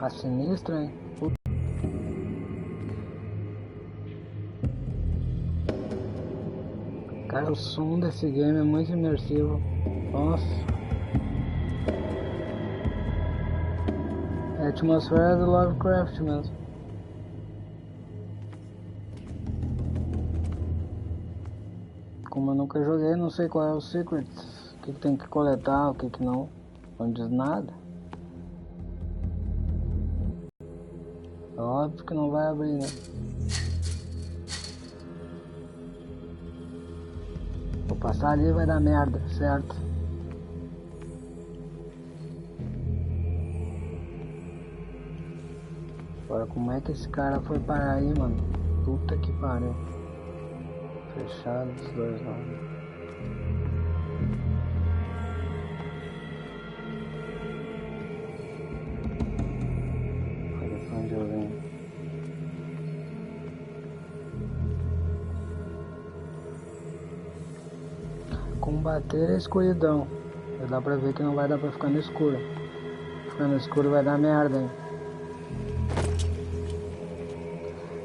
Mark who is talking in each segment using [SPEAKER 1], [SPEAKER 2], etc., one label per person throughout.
[SPEAKER 1] Tá sinistro, hein? Cara, o som desse game é muito imersivo. Nossa. É a atmosfera do Lovecraft mesmo. Como eu nunca joguei, não sei qual é o secret. O que tem que coletar, o que não. Não diz nada. É óbvio que não vai abrir, né? Vou passar ali e vai dar merda, certo? Agora como é que esse cara foi parar aí, mano? Puta que pariu. Fechado dos dois lados. Olha pra onde eu venho. Combater a escuridão. Dá pra ver que não vai dar pra ficar no escuro. Ficar no escuro vai dar merda, hein?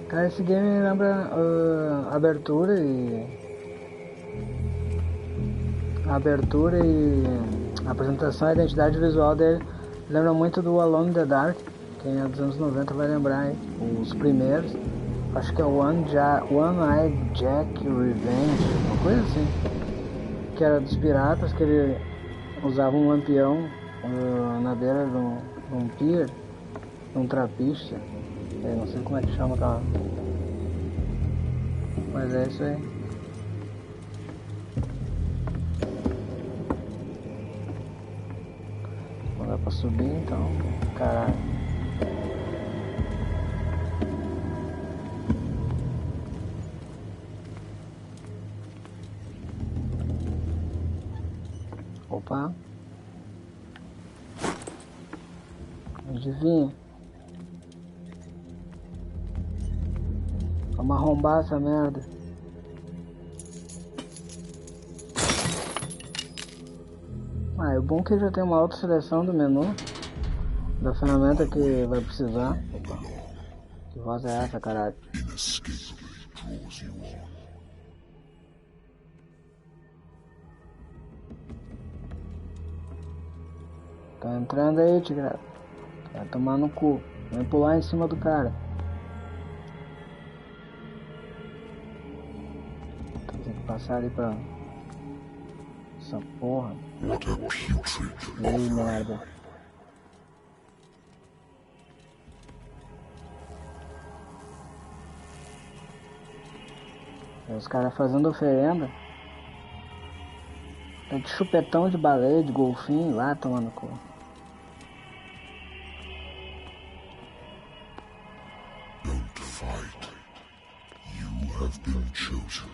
[SPEAKER 1] Cara, esse game me lembra abertura e apresentação e identidade visual dele. Lembra muito do Alone in the Dark. Quem é dos anos 90 vai lembrar, hein? Os primeiros. Acho que é o One Eyed Jack Revenge, uma coisa assim. Que era dos piratas, que ele usava um lampião na beira de um pier, de um trapista. Eu não sei como é que chama aquela. Mas é isso aí. Não dá pra subir então. Caralho. Opa. Adivinha? Vamos arrombar essa merda. É bom que já tem uma autoseleção do menu da ferramenta que vai precisar. Opa. Que voz é essa, caralho? Tá entrando aí, tigrado. Vai tomar no cu. Vem pular em cima do cara. Tem que passar ali pra essa porra. Ei, merda. Tem os caras fazendo oferenda. Tá de chupetão de baleia, de golfinho lá tomando cu.
[SPEAKER 2] Don't fight. You have been chosen.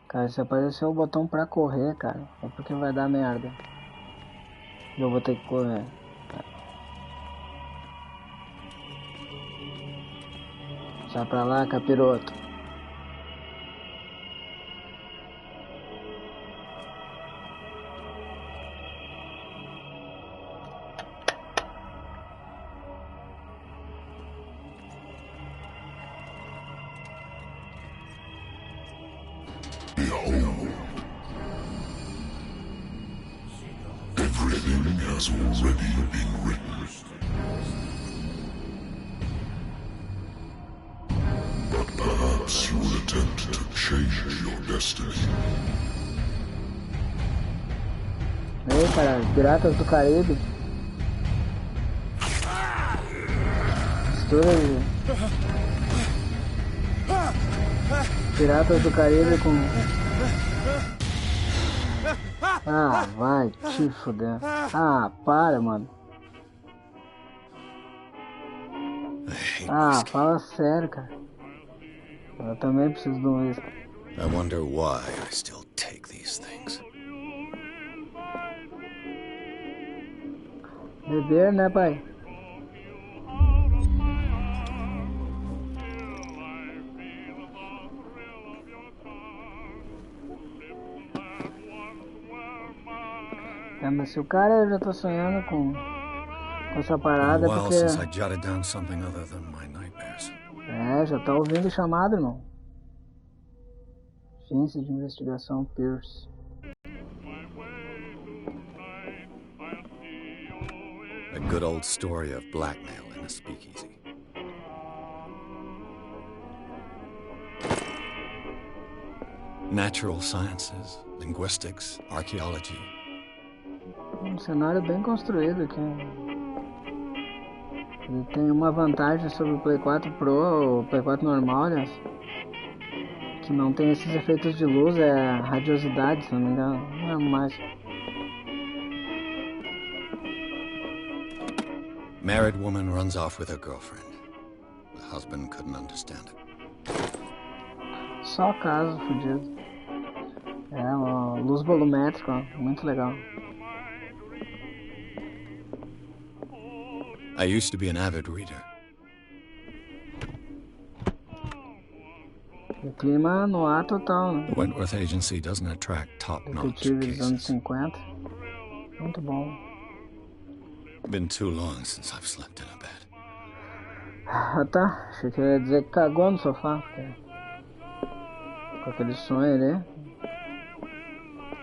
[SPEAKER 1] Cara, se aparecer o botão pra correr, cara, é porque vai dar merda. E eu vou ter que correr. Sai pra lá, capiroto.
[SPEAKER 2] Behold. Everything has already been written. But perhaps you will attempt to change your destiny.
[SPEAKER 1] Ei, cara, Piratas do Caribe. Mistura de... Piratas do Caribe com... Ah, vai te fuder. Ah, para, mano. Ah, fala sério, cara. Eu também preciso de um whisky.
[SPEAKER 3] I wonder why I still take these things.
[SPEAKER 1] Beber, né, pai? É, mas se o cara já tá sonhando com essa
[SPEAKER 3] Been a
[SPEAKER 1] parada é
[SPEAKER 3] while
[SPEAKER 1] porque...
[SPEAKER 3] since I jotted down something other than my nightmares.
[SPEAKER 1] Já tá ouvindo o chamado, irmão. Agência de investigação Pierce.
[SPEAKER 3] A good old story of blackmail in a speakeasy. Natural sciences, linguistics, archaeology.
[SPEAKER 1] Cenário bem construído aqui. Ele tem uma vantagem sobre o Play 4 Pro ou o Play 4 normal, aliás, que não tem esses efeitos de luz, é radiosidade, se não me engano. Não é mais.
[SPEAKER 3] Married woman runs off with her girlfriend. The husband couldn't understand it.
[SPEAKER 1] Só caso fudido. É, uma luz volumétrica, ó, muito legal.
[SPEAKER 3] I used to be an avid reader.
[SPEAKER 1] O clima no ar total, né?
[SPEAKER 3] The Wentworth Agency doesn't attract top-notch
[SPEAKER 1] Detetive dos anos
[SPEAKER 3] cases.
[SPEAKER 1] 50. Muito bom.
[SPEAKER 3] Been too long since I've slept in a bed.
[SPEAKER 1] Ah, tá. Achei que eu ia dizer que cagou no sofá. Porque... com aquele sonho ali.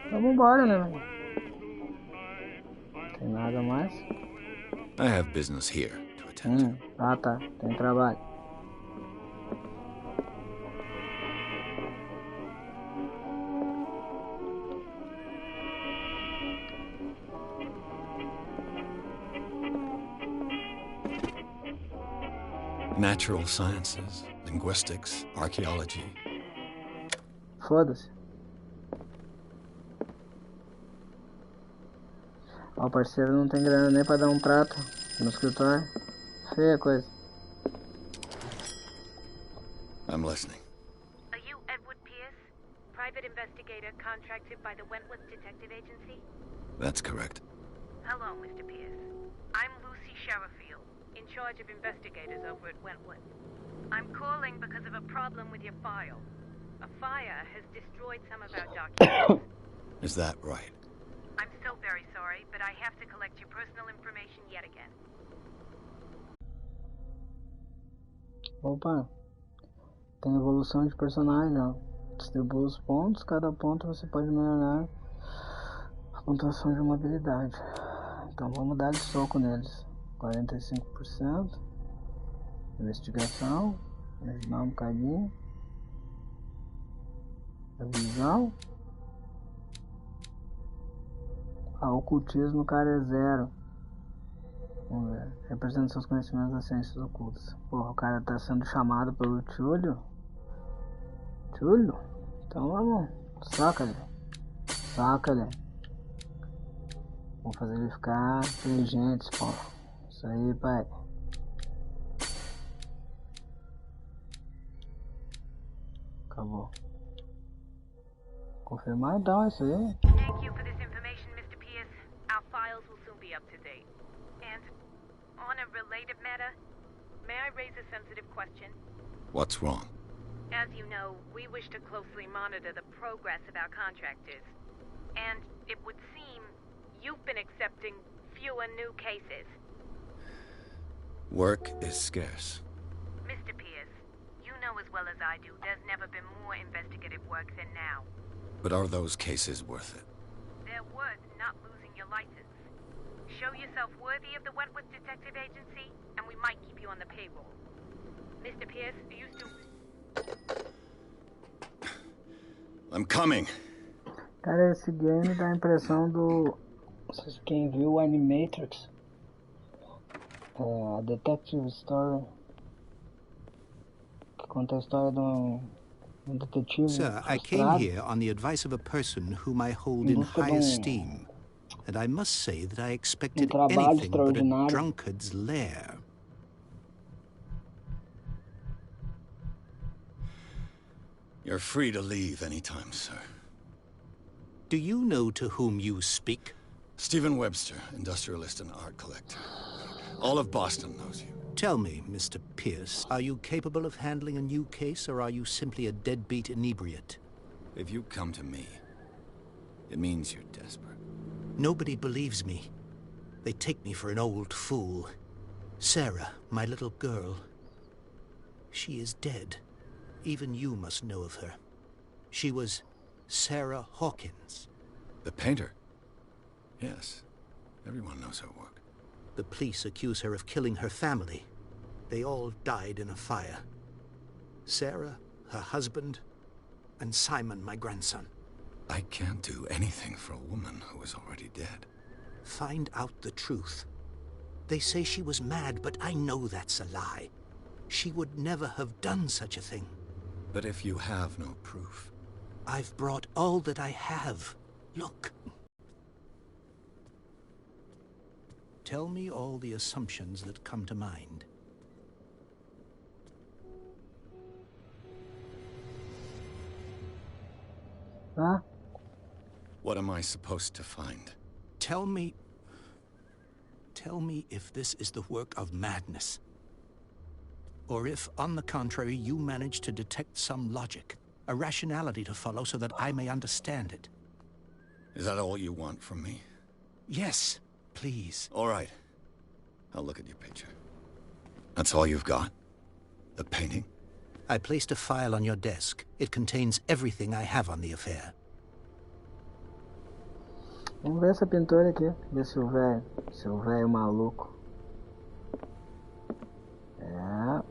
[SPEAKER 1] Então vambora, né, velho? Tem nada mais?
[SPEAKER 3] I have business here to attend to.
[SPEAKER 1] Ah, tá. Tem trabalho.
[SPEAKER 3] Natural sciences, linguistics, archaeology.
[SPEAKER 1] Foda-se. Ó, o parceiro não tem grana nem pra dar um trato no escritório. Feia coisa.
[SPEAKER 3] I'm listening.
[SPEAKER 4] Are you Edward Pierce, private investigator contracted by the Wentworth Detective Agency?
[SPEAKER 3] That's correct.
[SPEAKER 4] Hello, Mr. Pierce. I'm Lucy Sherifield, in charge of investigators over at Wentworth. I'm calling because of a problem with your file. A fire has destroyed some of our documents.
[SPEAKER 3] Is that right?
[SPEAKER 4] I'm still very sorry, but I have to collect your personal information yet again.
[SPEAKER 1] Opa. Tem evolução de personagem, ó. Distribua os pontos. Cada ponto você pode melhorar a pontuação de uma habilidade. Então vamos dar de soco neles. 45%. Investigação. Ajudar um bocadinho. A visão. Ocultismo, cara, é 0. Vamos ver. Representa seus conhecimentos das ciências ocultas. Porra, o cara tá sendo chamado pelo Tchulhu. Tchulhu? Então vamos. Saca ele. Saca ele. Vamos fazer ele ficar inteligente, pô. Isso aí, pai. Acabou. Confirmar então, é isso aí.
[SPEAKER 4] Thank you for this information, Mr. Pierce. Our files will soon be up to date. And on a related matter, may I raise a sensitive question?
[SPEAKER 3] What's wrong?
[SPEAKER 4] As you know, we wish to closely monitor the progress of our contractors. And it would seem you've been accepting fewer new cases.
[SPEAKER 3] Work is scarce.
[SPEAKER 4] Mr. Pierce, you know as well as I do there's never been more investigative work than now.
[SPEAKER 3] But are those cases worth it?
[SPEAKER 4] They're worth not losing your license. Show yourself worthy of the Wentworth Detective Agency, and we might keep you on the payroll. Mr. Pierce, are you still...
[SPEAKER 3] I'm coming.
[SPEAKER 1] Cara, esse game dá a impressão do... Vocês quem viu o Animatrix? A Detective Story. Que conta a história de um detetive.
[SPEAKER 5] Sir, I came
[SPEAKER 1] frustrado.
[SPEAKER 5] here on the advice of a person whom I hold in high esteem. And I must say that I expected
[SPEAKER 1] trabalho
[SPEAKER 5] anything but a
[SPEAKER 1] extraordinário.
[SPEAKER 5] drunkard's lair.
[SPEAKER 3] You're free to leave anytime, sir.
[SPEAKER 5] Do you know to whom you speak?
[SPEAKER 3] Stephen Webster, industrialist and art collector. All of Boston knows you.
[SPEAKER 5] Tell me, Mr. Pierce, are you capable of handling a new case, or are you simply a deadbeat inebriate?
[SPEAKER 3] If you come to me, it means you're desperate.
[SPEAKER 5] Nobody believes me. They take me for an old fool. Sarah, my little girl, she is dead. Even you must know of her. She was Sarah Hawkins.
[SPEAKER 3] The painter? Yes. Everyone knows her work.
[SPEAKER 5] The police accuse her of killing her family. They all died in a fire. Sarah, her husband, and Simon, my grandson.
[SPEAKER 3] I can't do anything for a woman who is already dead.
[SPEAKER 5] Find out the truth. They say she was mad, but I know that's a lie. She would never have done such a thing.
[SPEAKER 3] But if you have no proof...
[SPEAKER 5] I've brought all that I have. Look. Tell me all the assumptions that come to mind.
[SPEAKER 1] Huh?
[SPEAKER 3] What am I supposed to find?
[SPEAKER 5] Tell me if this is the work of madness. Or if, on the contrary, you manage to detect some logic, a rationality to follow so that I may understand it.
[SPEAKER 3] Is that all you want from me?
[SPEAKER 5] Yes, please.
[SPEAKER 3] All right. I'll look at your picture. That's all you've got? The painting?
[SPEAKER 5] I placed a file on your desk. It contains everything I have on the affair.
[SPEAKER 1] Vamos ver essa pintura aqui. Ver se o velho maluco. É.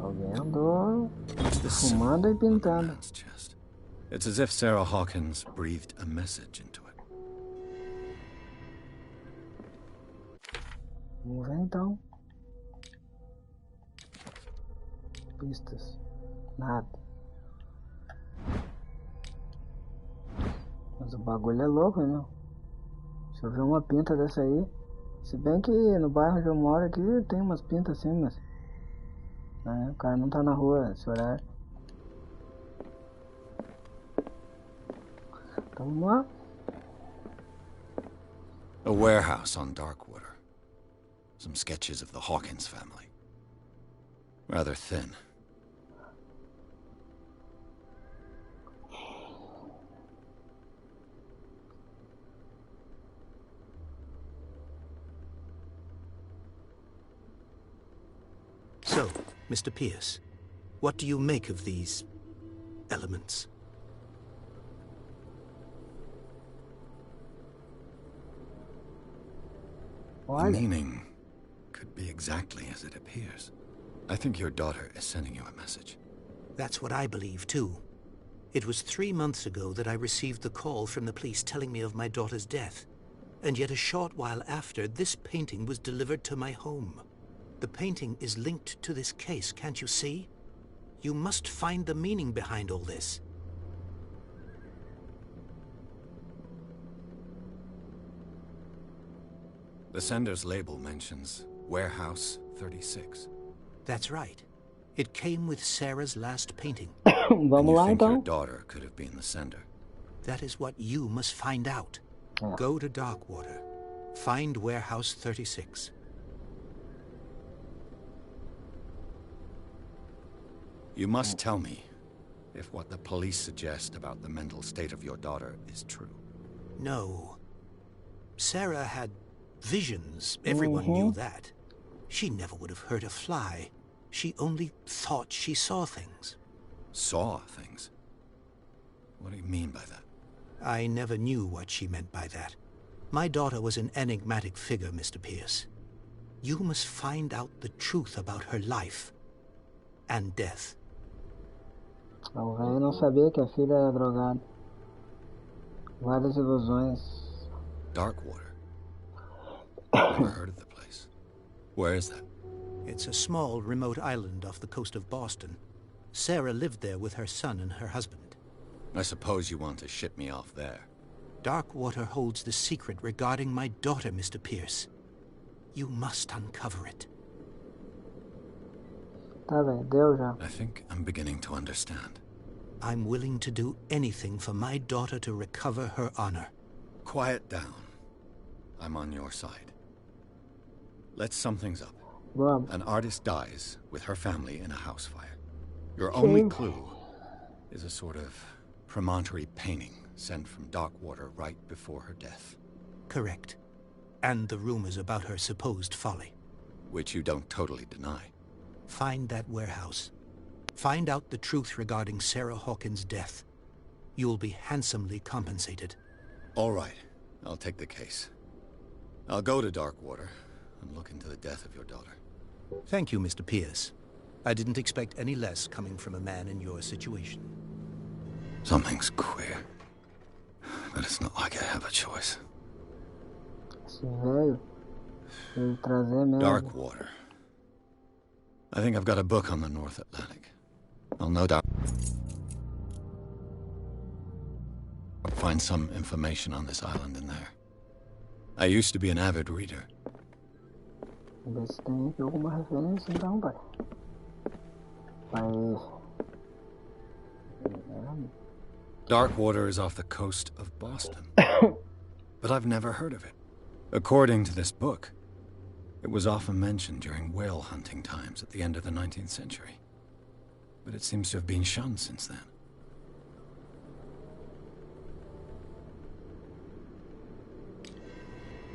[SPEAKER 1] Alguém andou fumando e pintando.
[SPEAKER 3] It's as if Sarah Hawkins breathed a message into it.
[SPEAKER 1] Vamos ver então. Pistas. Nada. Mas o bagulho é louco, meu. Se eu ver uma pinta dessa aí. Se bem que no bairro onde eu moro aqui tem umas pintas assim, mas... o cara não tá na rua esse horário. Então vamos lá.
[SPEAKER 3] A warehouse on Darkwater. Some sketches of the Hawkins family. Rather thin.
[SPEAKER 5] So, Mr. Pierce, what do you make of these elements?
[SPEAKER 3] The meaning could be exactly as it appears. I think your daughter is sending you a message.
[SPEAKER 5] That's what I believe, too. It was 3 months ago that I received the call from the police telling me of my daughter's death. And yet a short while after, this painting was delivered to my home. The painting is linked to this case, can't you see? You must find the meaning behind all this.
[SPEAKER 3] The sender's label mentions Warehouse 36.
[SPEAKER 5] That's right. It came with Sarah's last painting.
[SPEAKER 1] Vamos lá
[SPEAKER 3] Your
[SPEAKER 1] então.
[SPEAKER 3] daughter could have been the sender.
[SPEAKER 5] That is what you must find out. Go to Darkwater. Find Warehouse 36.
[SPEAKER 3] You must tell me if what the police suggest about the mental state of your daughter is true.
[SPEAKER 5] No. Sarah had visions. Everyone knew that. She never would have hurt a fly. She only thought she saw things.
[SPEAKER 3] Saw things? What do you mean by that?
[SPEAKER 5] I never knew what she meant by that. My daughter was an enigmatic figure, Mr. Pierce. You must find out the truth about her life and death.
[SPEAKER 1] O velho não sabia que a filha era drogada. Várias ilusões.
[SPEAKER 3] Darkwater? Never heard of the place. Where is that?
[SPEAKER 5] It's a small, remote island off the coast of Boston. Sarah lived there with her son and her husband.
[SPEAKER 3] I suppose you want to ship me off there.
[SPEAKER 5] Darkwater holds the secret regarding my daughter, Mr. Pierce. You must uncover it.
[SPEAKER 1] Tá bem, deu já.
[SPEAKER 3] I think I'm beginning to understand.
[SPEAKER 5] I'm willing to do anything for my daughter to recover her honor.
[SPEAKER 3] Quiet down. I'm on your side. Let's sum things up.
[SPEAKER 1] Vamos.
[SPEAKER 3] An artist dies with her family in a house fire. Your only clue is a sort of promontory painting sent from Darkwater right before her death.
[SPEAKER 5] Correct. And the rumors about her supposed folly.
[SPEAKER 3] Which you don't totally deny.
[SPEAKER 5] Find that warehouse. Find out the truth regarding Sarah Hawkins' death. You'll be handsomely compensated.
[SPEAKER 3] All right. I'll take the case. I'll go to Darkwater and look into the death of your daughter.
[SPEAKER 5] Thank you, Mr. Pierce. I didn't expect any less coming from a man in your situation.
[SPEAKER 3] Something's queer. But it's not like I have a choice.
[SPEAKER 1] Esse velho, ele trazer mesmo.
[SPEAKER 3] Darkwater. I think I've got a book on the North Atlantic. I'll no doubt find some information on this island in there. I used to be an avid reader.
[SPEAKER 1] Ver se tem aqui alguma referência então, pai.
[SPEAKER 3] Darkwater is off the coast of Boston. But I've never heard of it. According to this book, it was often mentioned during whale hunting times at the end of the 19th century. But it seems to have been shunned since then.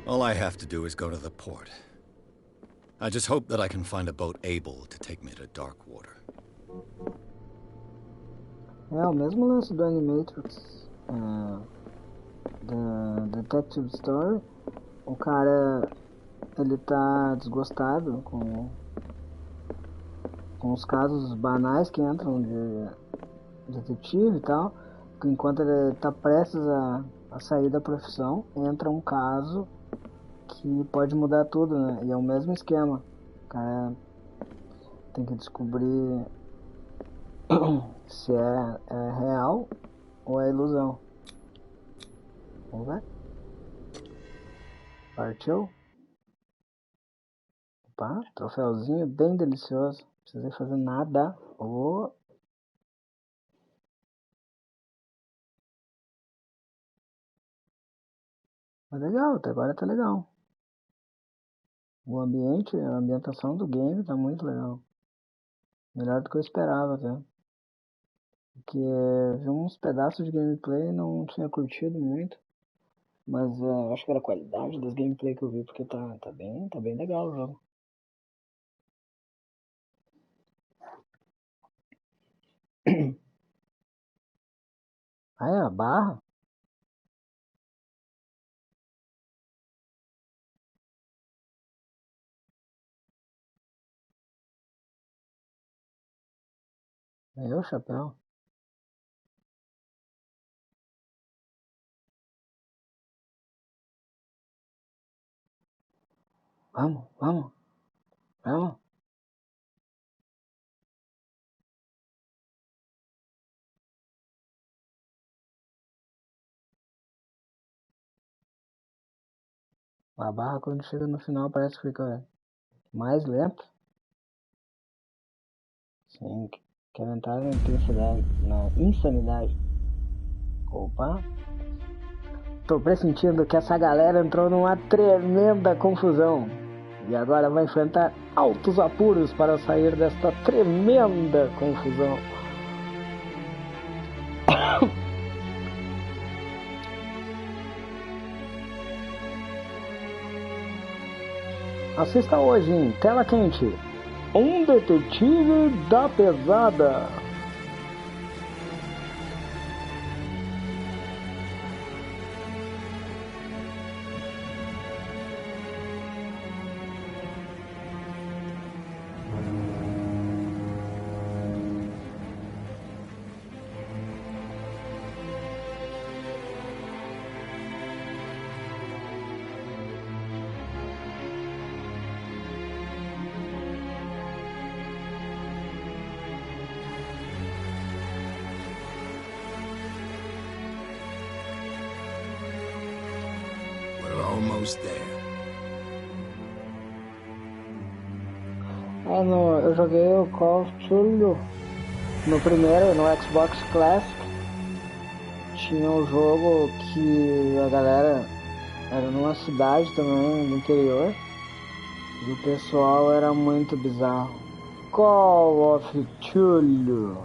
[SPEAKER 3] All I have to do is go to the port. I just hope that I can find a boat able to take me to Darkwater.
[SPEAKER 1] É o mesmo lance do Animatrix, da Detective Story. O cara, ele tá desgostado com os casos banais que entram de detetive e tal. Enquanto ele tá prestes a sair da profissão, entra um caso que pode mudar tudo, né? E é o mesmo esquema. O cara tem que descobrir se é real ou é ilusão. Vamos ver? Partiu? Opa, troféuzinho bem delicioso. Não precisei fazer nada. Oh. Mas legal, até agora tá legal. O ambiente, a ambientação do game tá muito legal. Melhor do que eu esperava até. Porque vi uns pedaços de gameplay e não tinha curtido muito. Mas acho que era a qualidade das gameplay que eu vi, porque tá bem legal o jogo. Ah, é a barra? É o chapéu. Vamos, vamos, vamos. A barra quando chega no final parece que fica mais lento. Sim, quero entrar na insanidade. Opa. Tô pressentindo que essa galera entrou numa tremenda confusão. E agora vai enfrentar altos apuros para sair desta tremenda confusão. Assista hoje em Tela Quente, Um Detetive da Pesada.
[SPEAKER 3] Almost there.
[SPEAKER 1] Eu joguei o Call of Tchulhu no primeiro, no Xbox Classic. Tinha um jogo que a galera era numa cidade também, no interior. E o pessoal era muito bizarro. Call of Tchulhu.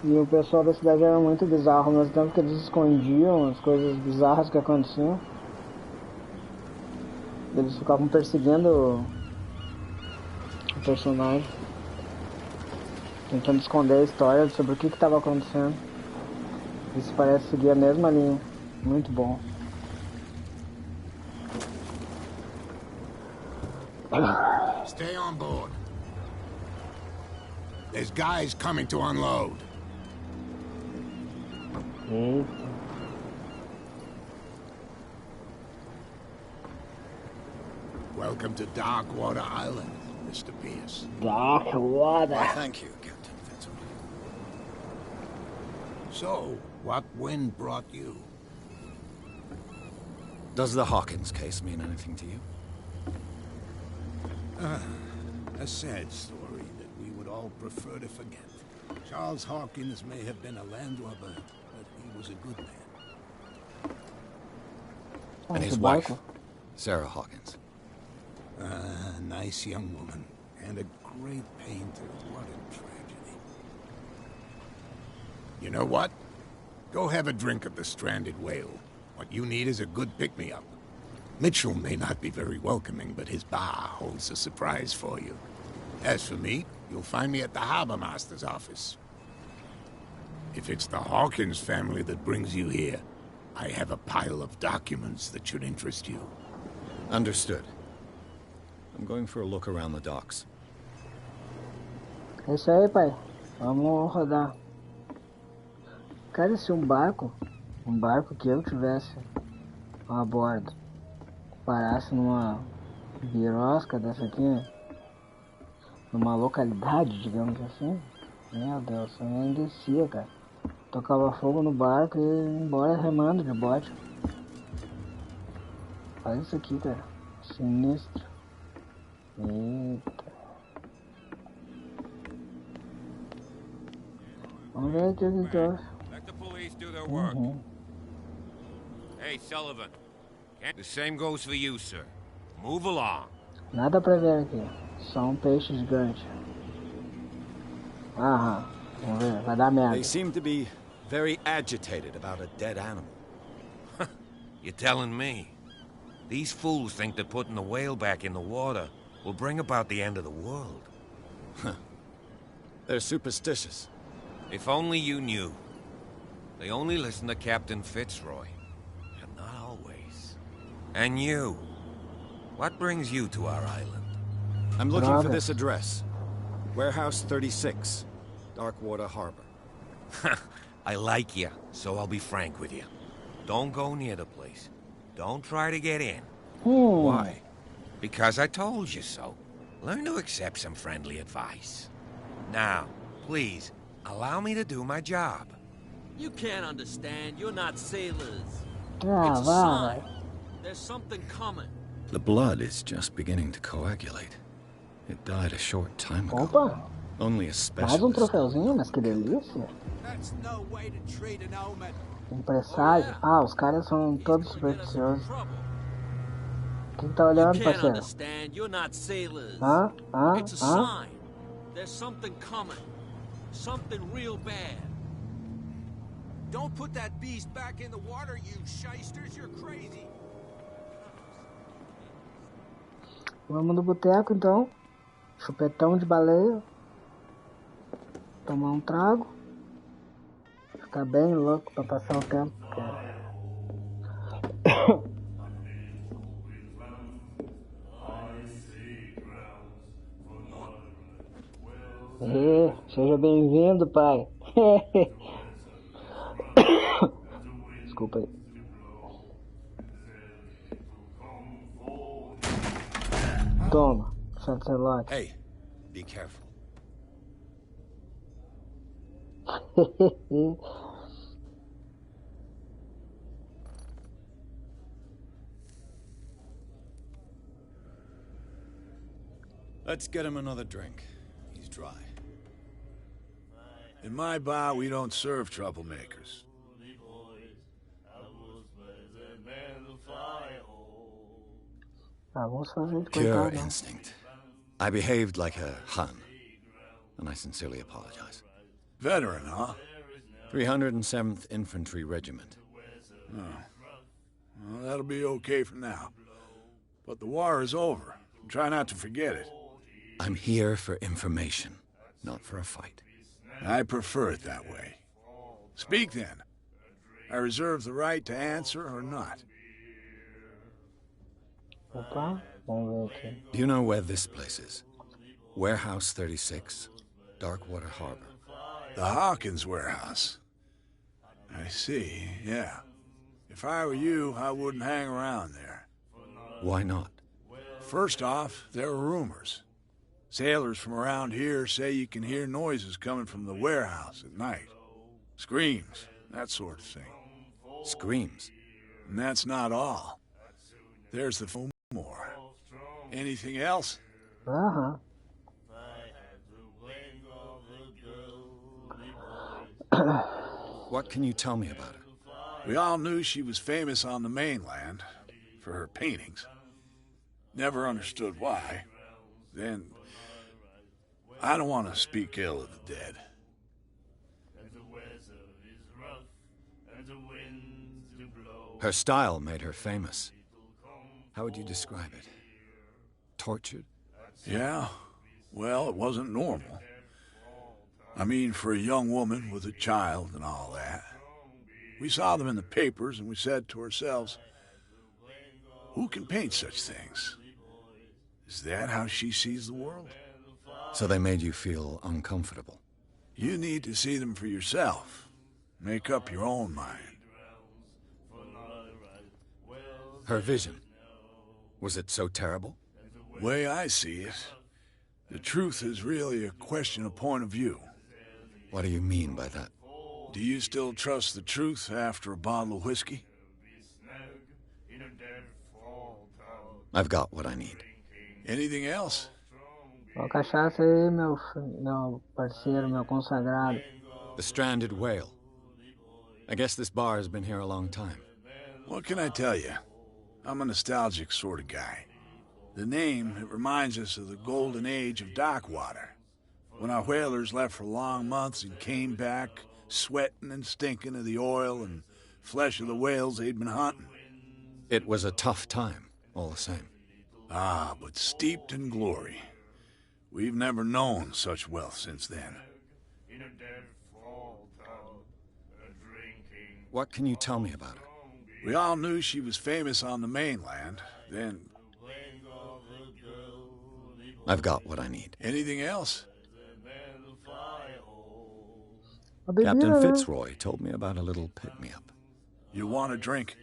[SPEAKER 1] E o pessoal da cidade era muito bizarro, ao mesmo tempo que eles escondiam as coisas bizarras que aconteciam. Eles ficavam perseguindo o personagem, tentando esconder a história sobre o que estava acontecendo. Isso parece seguir a mesma linha. Muito bom.
[SPEAKER 6] Stay on board. There's guys coming to unload.
[SPEAKER 1] Eita.
[SPEAKER 6] Welcome to Darkwater Island, Mr. Pierce.
[SPEAKER 1] Darkwater.
[SPEAKER 3] Why, thank you, Captain Fitzroy.
[SPEAKER 6] So, what wind brought you?
[SPEAKER 3] Does the Hawkins case mean anything to you?
[SPEAKER 6] A sad story that we would all prefer to forget. Charles Hawkins may have been a landlubber, but he was a good man.
[SPEAKER 3] And his wife, Sarah Hawkins.
[SPEAKER 6] A nice young woman, and a great painter. What a tragedy. You know what? Go have a drink of the stranded whale. What you need is a good pick-me-up. Mitchell may not be very welcoming, but his bar holds a surprise for you. As for me, you'll find me at the Harbor Master's office. If it's the Hawkins family that brings you here, I have a pile of documents that should interest you.
[SPEAKER 3] Understood. I'm going for a look around the docks.
[SPEAKER 1] É isso aí, pai. Vamos rodar. Cara, se um barco que eu tivesse a bordo, parasse numa birosca dessa aqui, numa localidade, digamos assim, meu Deus, eu nem descia, cara. Tocava fogo no barco e ia embora remando de bote. Olha isso aqui, cara. Sinistro. Eita. Vamos ver aqui o que eu acho.
[SPEAKER 7] Let the police do their work. Hey, Sullivan. The same goes for you, sir. Move along.
[SPEAKER 1] Nada pra ver aqui. Só um peixe gigante. Aham. Vamos ver. Vai dar merda.
[SPEAKER 3] They seem to be very agitated about a dead animal.
[SPEAKER 7] You're telling me? These fools think that putting the whale back in the water will bring about the end of the world.
[SPEAKER 3] They're superstitious.
[SPEAKER 7] If only you knew. They only listen to Captain Fitzroy. And not always. And you. What brings you to our island?
[SPEAKER 3] I'm looking for this address. Warehouse 36, Darkwater Harbor.
[SPEAKER 7] I like you, so I'll be frank with you. Don't go near the place. Don't try to get in.
[SPEAKER 3] Why?
[SPEAKER 7] Because I told you so. Learn to accept some friendly advice. Now, please, allow me to do my job.
[SPEAKER 8] You can't understand. You're not sailors.
[SPEAKER 1] Ah,
[SPEAKER 8] It's a
[SPEAKER 1] vai,
[SPEAKER 8] sign.
[SPEAKER 1] vai.
[SPEAKER 8] There's something coming.
[SPEAKER 3] The blood is just beginning to coagulate. It died a short time ago.
[SPEAKER 1] Opa,
[SPEAKER 3] Only a
[SPEAKER 1] mais um
[SPEAKER 3] specialist.
[SPEAKER 1] troféuzinho, mas que delícia.
[SPEAKER 6] That's no way to treat an omen.
[SPEAKER 1] Um presságio. Ah, os caras são todos supersticiosos.
[SPEAKER 8] Trouble.
[SPEAKER 1] Quem tá
[SPEAKER 8] You
[SPEAKER 1] olhando,
[SPEAKER 8] can't
[SPEAKER 1] parceiro?
[SPEAKER 8] understand. You're not sailors.
[SPEAKER 1] Hã? Hã?
[SPEAKER 8] It's a
[SPEAKER 1] Hã?
[SPEAKER 8] sign. There's something coming. Something real bad.
[SPEAKER 6] Don't put that beast back in the water, you shysters. You're crazy.
[SPEAKER 1] Vamos no boteco, então. Chupetão de baleia. Tomar um trago. Ficar bem louco pra passar o tempo. Seja bem-vindo, pai. Desculpa aí. Toma, Sancelote.
[SPEAKER 3] Hey, be careful. Let's get him another drink. He's dry.
[SPEAKER 9] In my bar, we don't serve troublemakers.
[SPEAKER 1] Ah, vamos fazer de
[SPEAKER 3] Pure
[SPEAKER 1] coitado.
[SPEAKER 3] instinct. I behaved like a Hun, and I sincerely apologize.
[SPEAKER 9] Veteran, huh?
[SPEAKER 3] 307th Infantry Regiment.
[SPEAKER 9] Oh. Well, that'll be okay for now. But the war is over. Try not to forget it.
[SPEAKER 3] I'm here for information, not for a fight.
[SPEAKER 9] I prefer it that way. Speak then. I reserve the right to answer or not.
[SPEAKER 1] Opa, vamos ver aqui.
[SPEAKER 3] Do you know where this place is? Warehouse 36, Darkwater Harbor.
[SPEAKER 9] The Hawkins warehouse. I see, yeah. If I were you, I wouldn't hang around there.
[SPEAKER 3] Why not?
[SPEAKER 9] First off, there are rumors. Sailors from around here say you can hear noises coming from the warehouse at night. Screams, that sort of thing.
[SPEAKER 3] Screams?
[SPEAKER 9] And that's not all. There's the phone more. Anything else?
[SPEAKER 1] Aham.
[SPEAKER 3] What can you tell me about her?
[SPEAKER 9] We all knew she was famous on the mainland for her paintings. Never understood why. Then, I don't want to speak ill of the dead.
[SPEAKER 3] Her style made her famous. How would you describe it? Tortured?
[SPEAKER 9] Yeah, well, it wasn't normal. I mean, for a young woman with a child and all that. We saw them in the papers and we said to ourselves, who can paint such things? Is that how she sees the world?
[SPEAKER 3] So they made you feel uncomfortable?
[SPEAKER 9] You need to see them for yourself. Make up your own mind.
[SPEAKER 3] Her vision. Was it so terrible?
[SPEAKER 9] The way I see it, the truth is really a question of point of view.
[SPEAKER 3] What do you mean by that?
[SPEAKER 9] Do you still trust the truth after a bottle of whiskey?
[SPEAKER 3] I've got what I need.
[SPEAKER 9] Anything else?
[SPEAKER 1] Ó, cachaça aí, meu parceiro, meu consagrado.
[SPEAKER 3] The Stranded Whale. I guess this bar has been here a long time.
[SPEAKER 9] What can I tell you? I'm a nostalgic sort of guy. The name, it reminds us of the golden age of dockwater. When our whalers left for long months and came back, sweating and stinking of the oil and flesh of the whales they'd been hunting.
[SPEAKER 3] It was a tough time, all the same.
[SPEAKER 9] Ah, but steeped in glory. We've never known such wealth since then.
[SPEAKER 3] What can you tell me about her?
[SPEAKER 9] We all knew she was famous on the mainland, then...
[SPEAKER 3] I've got what I need.
[SPEAKER 9] Anything else?
[SPEAKER 1] A bebida,
[SPEAKER 3] Captain
[SPEAKER 1] né?
[SPEAKER 3] Fitzroy told me about a little pick-me-up.
[SPEAKER 9] You want a drink?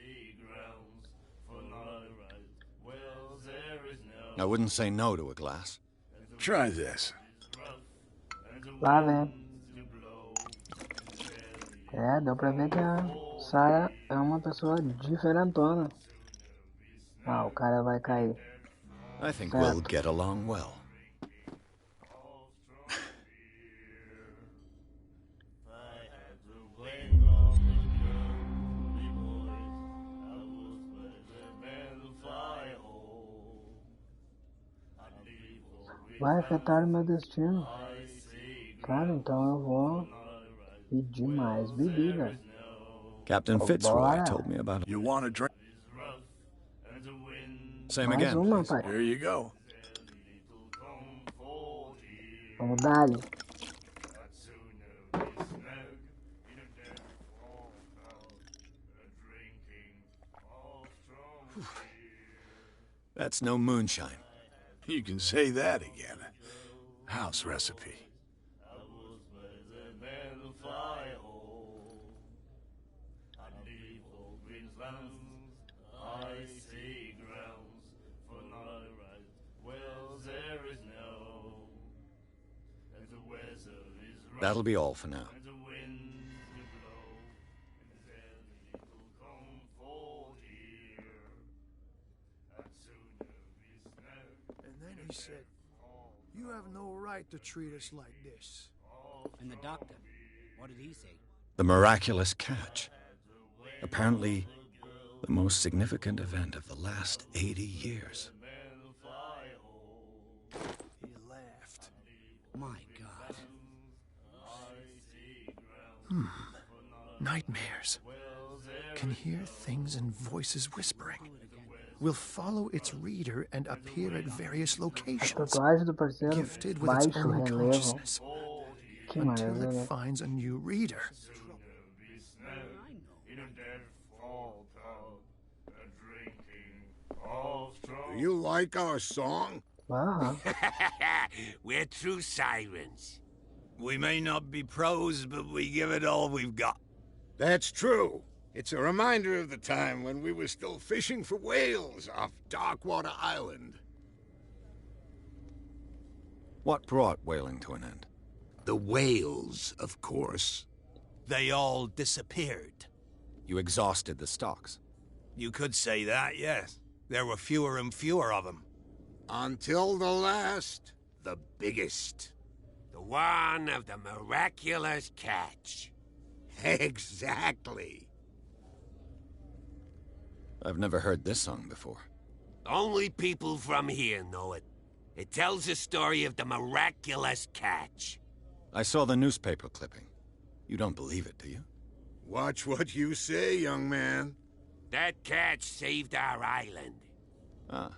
[SPEAKER 3] I wouldn't say no to a glass.
[SPEAKER 9] Try this.
[SPEAKER 1] Lá vem. É, deu pra ver que a Sarah é uma pessoa diferentona. Ah, o cara vai cair.
[SPEAKER 3] I think
[SPEAKER 1] Certo.
[SPEAKER 3] we'll get along well.
[SPEAKER 1] Vai afetar o meu destino. Cara, então eu vou pedir mais bebida.
[SPEAKER 3] Captain Fitzroy
[SPEAKER 1] Bora.
[SPEAKER 3] told me about it.
[SPEAKER 9] You want a drink?
[SPEAKER 3] Same
[SPEAKER 1] Mais
[SPEAKER 3] again,
[SPEAKER 1] uma,
[SPEAKER 3] please.
[SPEAKER 1] pai.
[SPEAKER 9] Here you go.
[SPEAKER 1] Vamos dar-lhe.
[SPEAKER 3] That's no moonshine.
[SPEAKER 9] You can say that again. House recipe.
[SPEAKER 3] That'll be all for now.
[SPEAKER 10] And then he said, "You have no right to treat us like this."
[SPEAKER 11] And the doctor, what did he say?
[SPEAKER 3] The miraculous catch. Apparently, the most significant event of the last 80 years.
[SPEAKER 10] He laughed.
[SPEAKER 11] My God.
[SPEAKER 12] Nightmares. Can hear things and voices whispering. Will follow its reader and appear at various
[SPEAKER 1] A
[SPEAKER 12] locations.
[SPEAKER 1] tatuagem do parceiro,
[SPEAKER 12] Gifted with its
[SPEAKER 1] baixo
[SPEAKER 12] own
[SPEAKER 1] relevo.
[SPEAKER 12] consciousness.
[SPEAKER 1] Que
[SPEAKER 12] Until it
[SPEAKER 1] maravilha.
[SPEAKER 12] finds a new reader.
[SPEAKER 6] Do you like our song?
[SPEAKER 13] We're true sirens. We may not be pros, but we give it all we've got.
[SPEAKER 6] That's true. It's a reminder of the time when we were still fishing for whales off Darkwater Island.
[SPEAKER 3] What brought whaling to an end?
[SPEAKER 6] The whales, of course.
[SPEAKER 13] They all disappeared.
[SPEAKER 3] You exhausted the stocks.
[SPEAKER 13] You could say that, yes. There were fewer and fewer of them.
[SPEAKER 6] Until the last, the biggest.
[SPEAKER 13] The one of the miraculous catch.
[SPEAKER 6] Exactly.
[SPEAKER 3] I've never heard this song before.
[SPEAKER 13] Only people from here know it. It tells the story of the miraculous catch.
[SPEAKER 3] I saw the newspaper clipping. You don't believe it, do you?
[SPEAKER 6] Watch what you say, young man.
[SPEAKER 13] That catch saved our island.
[SPEAKER 3] Ah.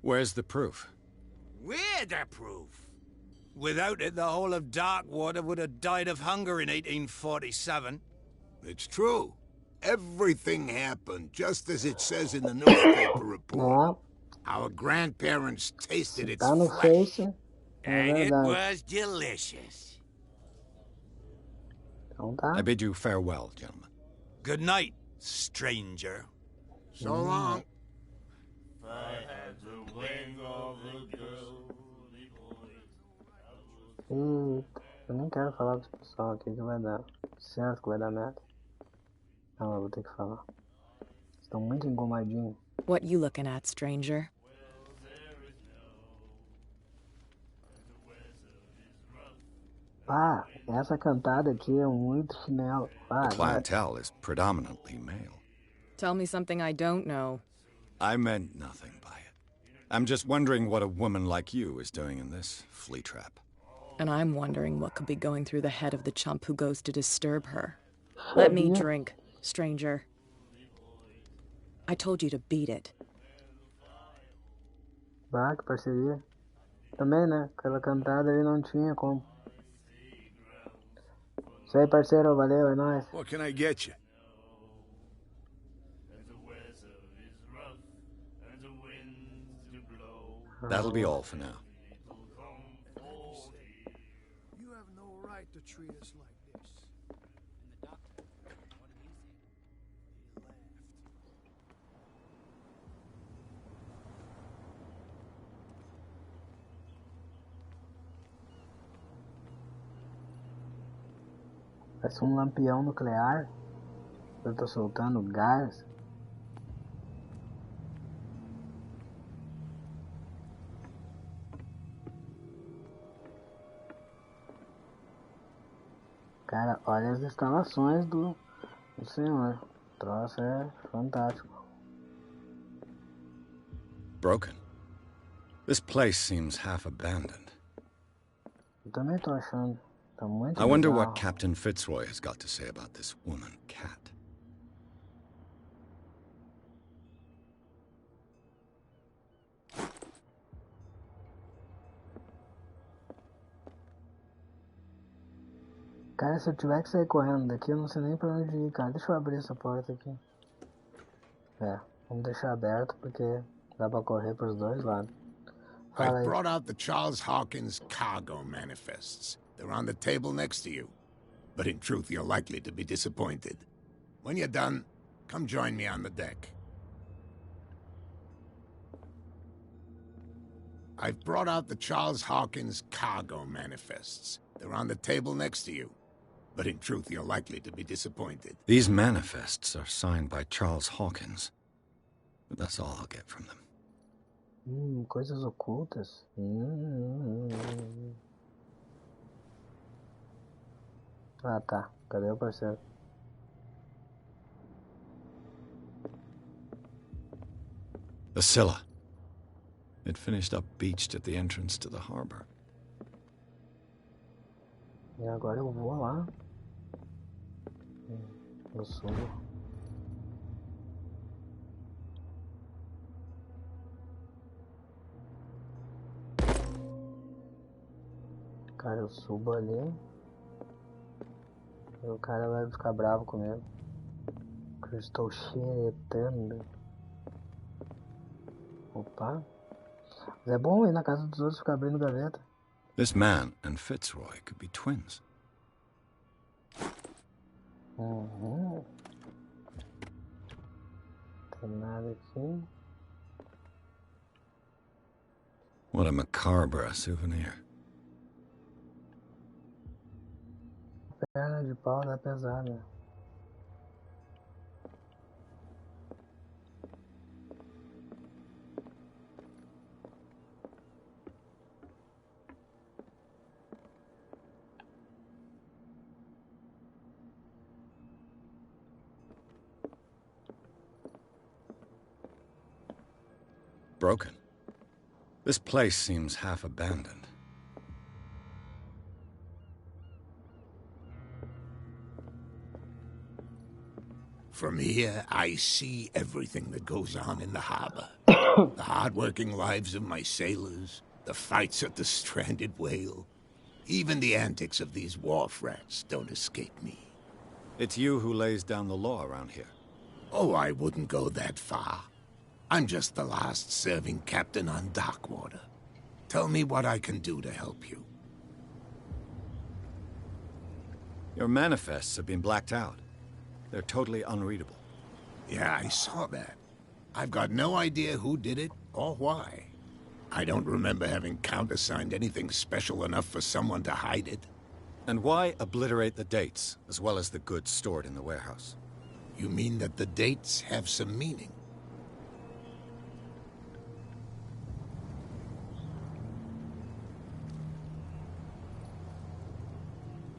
[SPEAKER 3] Where's the proof?
[SPEAKER 13] We're the proof. Without it, the whole of Darkwater would have died of hunger in 1847.
[SPEAKER 6] It's true. Everything happened just as it says in the newspaper report. Our grandparents tasted its
[SPEAKER 1] Tá no
[SPEAKER 6] flesh.
[SPEAKER 1] Face.
[SPEAKER 13] And it
[SPEAKER 1] verdade.
[SPEAKER 13] was delicious.
[SPEAKER 1] Então tá.
[SPEAKER 3] I bid you farewell, gentlemen.
[SPEAKER 13] Good night, stranger.
[SPEAKER 6] So long.
[SPEAKER 1] Eita, eu nem quero falar com esse pessoal aqui que vai dar certo, que vai dar merda. Não, eu vou ter que falar. Estão muito engomadinhos.
[SPEAKER 14] What you looking at, stranger?
[SPEAKER 1] Ah, essa cantada aqui é muito chinelo. Ah,
[SPEAKER 3] The clientele is predominantly male.
[SPEAKER 14] Tell me something I don't know.
[SPEAKER 3] I meant nothing by it. I'm just wondering what a woman like you is doing in this flea trap.
[SPEAKER 14] And I'm wondering what could be going through the head of the chump who goes to disturb her. Let me drink, stranger. I told you to beat it.
[SPEAKER 1] Bah, que parceria. Também, né? Aquela cantada ali não tinha como. Isso aí, parceiro. Valeu, é nóis.
[SPEAKER 9] What can I get you?
[SPEAKER 3] That'll be all for now.
[SPEAKER 10] You have no right to treat us like this.
[SPEAKER 11] And the doctor, what did he say?
[SPEAKER 10] He laughed.
[SPEAKER 1] Parece um lampião nuclear. Eu tô soltando gás. Cara, olha as instalações do senhor. O troço é fantástico.
[SPEAKER 3] Broken. This place seems half abandoned.
[SPEAKER 1] Eu também tô achando. Tá muito
[SPEAKER 3] I wonder
[SPEAKER 1] bizarro.
[SPEAKER 3] what Captain Fitzroy has got to say about this woman cat.
[SPEAKER 1] Cara, se eu tiver que sair correndo daqui, eu não sei nem pra onde ir, cara. Deixa eu abrir essa porta aqui. É, vamos deixar aberto porque dá pra correr pros dois lados. Fala
[SPEAKER 6] I've
[SPEAKER 1] aí.
[SPEAKER 6] brought out the Charles Hawkins cargo manifests. They're on the table next to you. But in truth, you're likely to be disappointed. When you're done, come join me on the deck. I've brought out the Charles Hawkins cargo manifests. They're on the table next to you. But in truth, you're likely to be disappointed.
[SPEAKER 3] These manifests are signed by Charles Hawkins. But that's all I'll get from them.
[SPEAKER 1] Coisas ocultas. Ah, tá. Cadê o parceiro?
[SPEAKER 3] The Scylla. It finished up beached at the entrance to the harbor.
[SPEAKER 1] E agora eu vou lá. Eu subo. Cara, eu subo ali. E o cara vai ficar bravo comigo. Que eu estou xeretando. Opa. Mas é bom ir na casa dos outros ficar abrindo gaveta.
[SPEAKER 3] This man and Fitzroy could be twins.
[SPEAKER 1] Uhum. Tem nada aqui.
[SPEAKER 3] What a macabre souvenir.
[SPEAKER 1] Perna de pau tá pesada.
[SPEAKER 3] Broken. This place seems half abandoned.
[SPEAKER 6] From here, I see everything that goes on in the harbor. The hard-working lives of my sailors, the fights at the stranded whale. Even the antics of these wharf rats don't escape me.
[SPEAKER 3] It's you who lays down the law around here.
[SPEAKER 6] Oh, I wouldn't go that far. I'm just the last serving captain on Darkwater. Tell me what I can do to help you.
[SPEAKER 3] Your manifests have been blacked out. They're totally unreadable.
[SPEAKER 6] Yeah, I saw that. I've got no idea who did it or why. I don't remember having countersigned anything special enough for someone to hide it.
[SPEAKER 3] And why obliterate the dates, as well as the goods stored in the warehouse?
[SPEAKER 6] You mean that the dates have some meaning?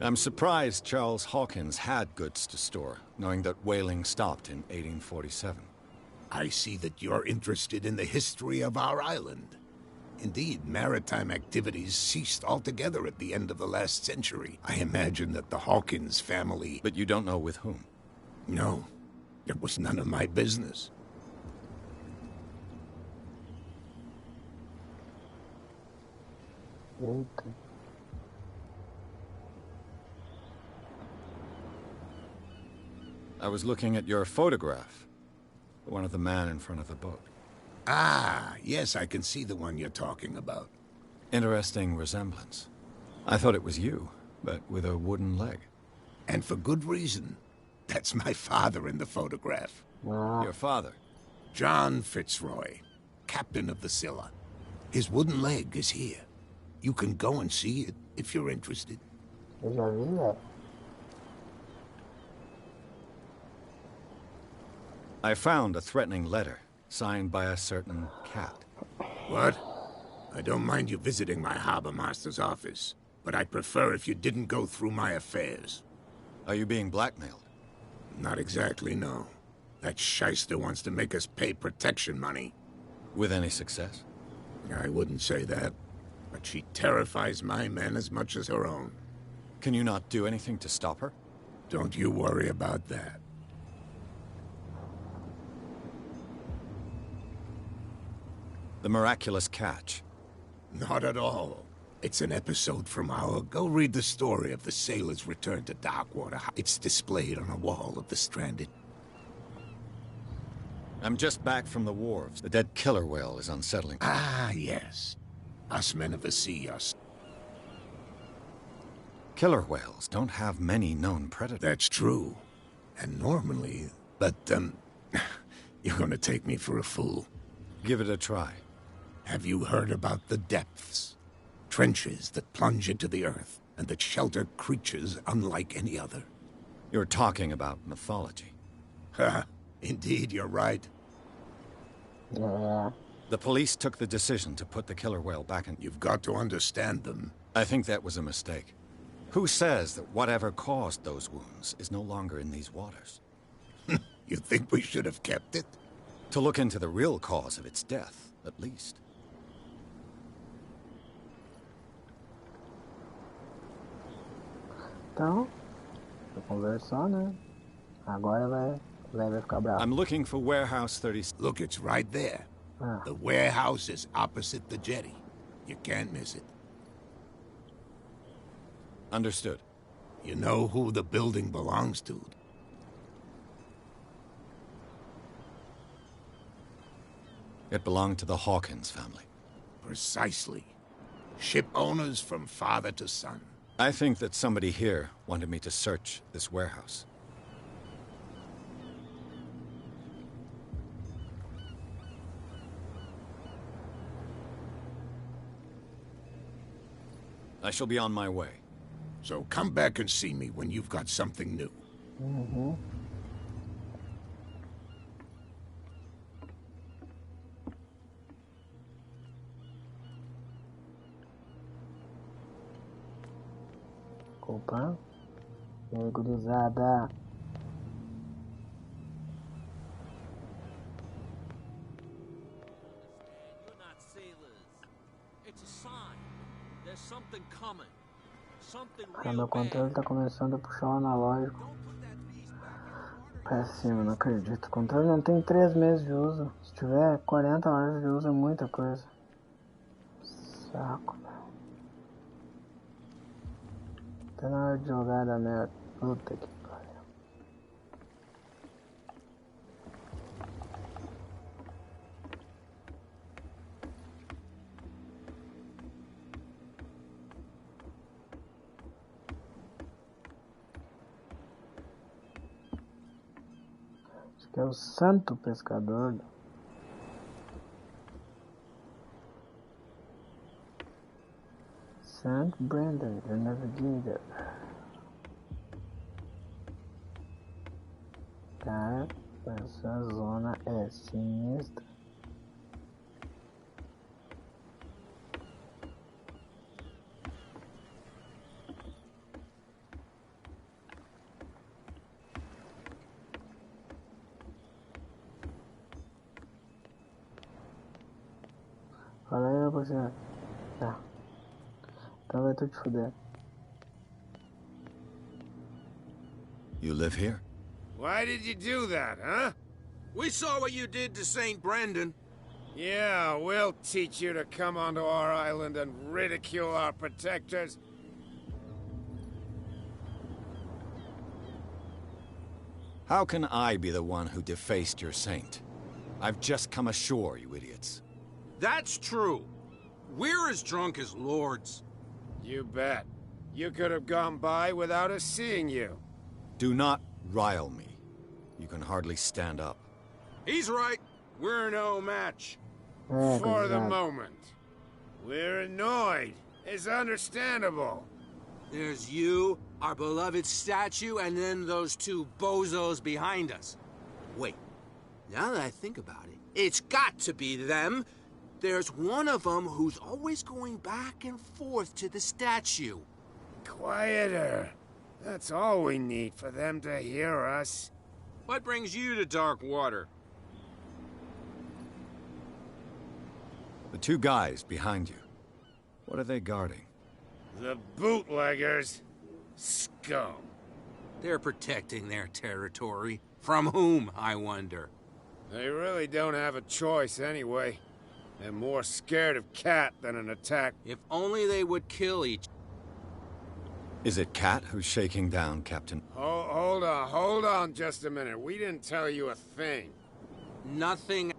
[SPEAKER 3] I'm surprised Charles Hawkins had goods to store, knowing that whaling stopped in 1847.
[SPEAKER 6] I see that you're interested in the history of our island. Indeed, maritime activities ceased altogether at the end of the last century. I imagine that the Hawkins family...
[SPEAKER 3] But you don't know with whom?
[SPEAKER 6] No, it was none of my business.
[SPEAKER 1] Eita.
[SPEAKER 3] I was looking at your photograph. One of the man in front of the boat.
[SPEAKER 6] Ah, yes, I can see the one you're talking about.
[SPEAKER 3] Interesting resemblance. I thought it was you, but with a wooden leg.
[SPEAKER 6] And for good reason. That's my father in the photograph.
[SPEAKER 3] Your father?
[SPEAKER 6] John Fitzroy, captain of the Scylla. His wooden leg is here. You can go and see it if you're interested.
[SPEAKER 1] Eu já vi, velho.
[SPEAKER 3] I found a threatening letter, signed by a certain cat.
[SPEAKER 6] What? I don't mind you visiting my harbor master's office, but I'd prefer if you didn't go through my affairs.
[SPEAKER 3] Are you being blackmailed?
[SPEAKER 6] Not exactly, no. That shyster wants to make us pay protection money.
[SPEAKER 3] With any success?
[SPEAKER 6] I wouldn't say that, but she terrifies my men as much as her own.
[SPEAKER 3] Can you not do anything to stop her?
[SPEAKER 6] Don't you worry about that.
[SPEAKER 3] The miraculous catch.
[SPEAKER 6] Not at all. It's an episode from our... Go read the story of the sailor's return to Darkwater. It's displayed on a wall of the stranded.
[SPEAKER 3] I'm just back from the wharves. The dead killer whale is unsettling.
[SPEAKER 6] Ah, yes. Us men of the sea are...
[SPEAKER 3] Killer whales don't have many known predators.
[SPEAKER 6] That's true. And normally... But, you're gonna take me for a fool.
[SPEAKER 3] Give it a try.
[SPEAKER 6] Have you heard about the depths? Trenches that plunge into the earth, and that shelter creatures unlike any other.
[SPEAKER 3] You're talking about mythology.
[SPEAKER 6] Ha! Indeed, you're right.
[SPEAKER 1] Yeah.
[SPEAKER 3] The police took the decision to put the killer whale back in...
[SPEAKER 6] You've got to understand them.
[SPEAKER 3] I think that was a mistake. Who says that whatever caused those wounds is no longer in these waters?
[SPEAKER 6] You think we should have kept it?
[SPEAKER 3] To look into the real cause of its death, at least.
[SPEAKER 1] Então, vou conversar, né? Agora vai ficar bravo.
[SPEAKER 3] I'm looking for warehouse 30.
[SPEAKER 6] Look, it's right there.
[SPEAKER 1] Ah.
[SPEAKER 6] The warehouse is opposite the jetty. You can't miss it.
[SPEAKER 3] Understood.
[SPEAKER 6] You know who the building belongs to?
[SPEAKER 3] It belonged to the Hawkins family.
[SPEAKER 6] Precisely. Ship owners from father to son.
[SPEAKER 3] I think that somebody here wanted me to search this warehouse. I shall be on my way.
[SPEAKER 6] So come back and see me when you've got something new.
[SPEAKER 1] Uhum. Opa. E aí, gurizada?
[SPEAKER 8] You're not sailors. It's a sign. There's something coming. Something
[SPEAKER 1] Cara,
[SPEAKER 8] real
[SPEAKER 1] meu controle
[SPEAKER 8] bad.
[SPEAKER 1] tá começando a puxar o analógico pra cima, não acredito. O controle não tem 3 meses de uso. Se tiver 40 horas de uso é muita coisa. Saco, velho. Tá na hora de jogar da merda. Puta que pariu. Esse aqui é o Santo Pescador. Saint Brendan, the Navigator. Cara, essa zona é sinistra. Fala aí, rapaziada. Tá. Então vai tu te fuder.
[SPEAKER 3] You live here?
[SPEAKER 13] Why did you do that, huh? We saw what you did to St. Brendan. Yeah, we'll teach you to come onto our island and ridicule our protectors.
[SPEAKER 3] How can I be the one who defaced your saint? I've just come ashore, you idiots.
[SPEAKER 13] That's true. We're as drunk as lords. You bet. You could have gone by without us seeing you.
[SPEAKER 3] Do not rile me. You can hardly stand up.
[SPEAKER 13] He's right. We're no match.
[SPEAKER 1] É,
[SPEAKER 13] For the
[SPEAKER 1] gurizada.
[SPEAKER 13] moment. We're annoyed. It's understandable.
[SPEAKER 15] There's you, our beloved statue, and then those two bozos behind us. Wait, now that I think about it, it's got to be them. There's one of them who's always going back and forth to the statue.
[SPEAKER 13] Quieter. That's all we need for them to hear us.
[SPEAKER 15] What brings you to dark water?
[SPEAKER 3] The two guys behind you. What are they guarding?
[SPEAKER 13] The bootleggers. Scum.
[SPEAKER 15] They're protecting their territory. From whom, I wonder?
[SPEAKER 13] They really don't have a choice anyway. They're more scared of Cat than an attack.
[SPEAKER 15] If only they would kill each.
[SPEAKER 3] Is it Cat who's shaking down, Captain?
[SPEAKER 13] Hold on just a minute. We didn't tell you a thing.
[SPEAKER 15] Nothing.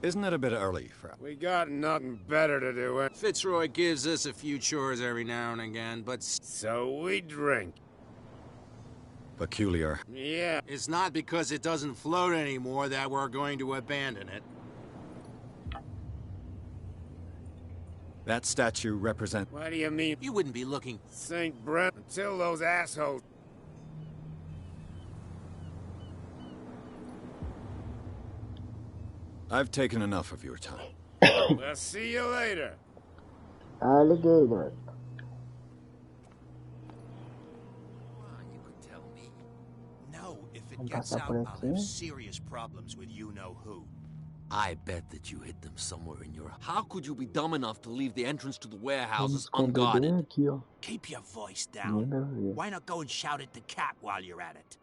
[SPEAKER 3] Isn't it a bit early for...
[SPEAKER 13] We got nothing better to do.
[SPEAKER 15] Fitzroy gives us a few chores every now and again, but...
[SPEAKER 13] So we drink.
[SPEAKER 3] Peculiar.
[SPEAKER 13] Yeah.
[SPEAKER 15] It's not because it doesn't float anymore that we're going to abandon it.
[SPEAKER 3] That statue represents...
[SPEAKER 13] What do you mean?
[SPEAKER 15] You wouldn't be looking...
[SPEAKER 13] St. Brent, until those assholes...
[SPEAKER 3] I've taken enough of your time.
[SPEAKER 13] We'll see you later.
[SPEAKER 1] Alligator.
[SPEAKER 5] You could tell me. No, if it
[SPEAKER 1] Vamos
[SPEAKER 5] gets
[SPEAKER 1] passar
[SPEAKER 5] out,
[SPEAKER 1] por
[SPEAKER 5] I'll have
[SPEAKER 1] aqui.
[SPEAKER 5] serious problems with you-know-who.
[SPEAKER 8] I bet that you hid them somewhere in your... How could you be dumb enough to leave the entrance to the warehouses unguarded?
[SPEAKER 1] Aqui, ó.
[SPEAKER 5] Keep your voice down. Why not go and shout at the cat while you're at it?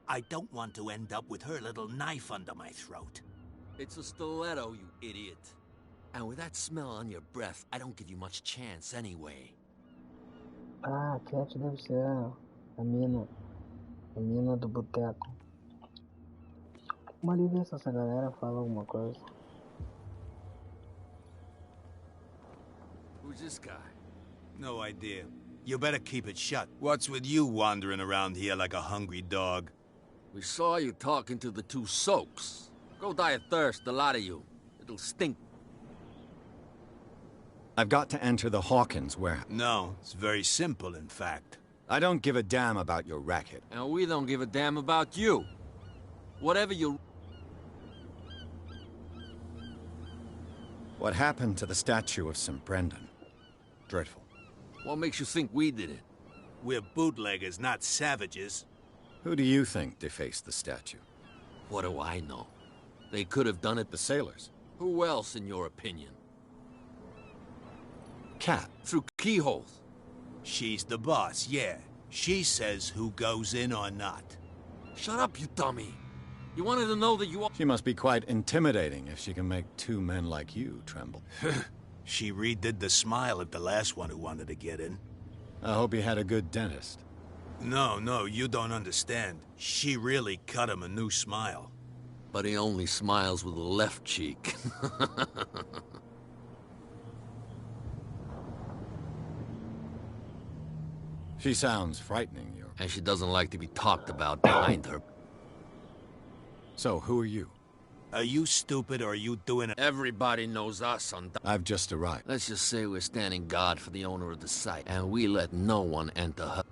[SPEAKER 5] I don't want to end up with her little knife under my throat.
[SPEAKER 8] It's a stiletto, you idiot. And with that smell on your breath, I don't give you much chance anyway.
[SPEAKER 1] Ah, a Cat deve ser a mina. A mina do boteco. Vamos ali ver se essa galera fala alguma coisa.
[SPEAKER 8] Who's this guy?
[SPEAKER 5] No idea. You better keep it shut. What's with you wandering around here like a hungry dog?
[SPEAKER 8] We saw you talking to the two soaks. Go die of thirst, the lot of you. It'll stink.
[SPEAKER 3] I've got to enter the Hawkins warehouse.
[SPEAKER 5] No, it's very simple, in fact.
[SPEAKER 3] I don't give a damn about your racket.
[SPEAKER 8] And we don't give a damn about you. Whatever you...
[SPEAKER 3] What happened to the statue of St. Brendan? Dreadful.
[SPEAKER 8] What makes you think we did it?
[SPEAKER 5] We're bootleggers, not savages.
[SPEAKER 3] Who do you think defaced the statue?
[SPEAKER 8] What do I know? They could have done it.
[SPEAKER 3] The sailors.
[SPEAKER 8] Who else, in your opinion?
[SPEAKER 3] Cat.
[SPEAKER 8] Through keyholes.
[SPEAKER 5] She's the boss, yeah. She says who goes in or not.
[SPEAKER 8] Shut up, you dummy. You wanted to know that you...
[SPEAKER 3] She must be quite intimidating if she can make two men like you tremble.
[SPEAKER 5] She redid the smile at the last one who wanted to get in.
[SPEAKER 3] I hope he had a good dentist.
[SPEAKER 5] No, you don't understand. She really cut him a new smile.
[SPEAKER 8] But he only smiles with the left cheek.
[SPEAKER 3] She sounds frightening, you.
[SPEAKER 8] And she doesn't like to be talked about behind her.
[SPEAKER 3] So, who are you?
[SPEAKER 5] Are you stupid or are you doing it?
[SPEAKER 8] Everybody knows us on...
[SPEAKER 3] I've just arrived.
[SPEAKER 8] Let's just say we're standing guard for the owner of the site, and we let no one enter her...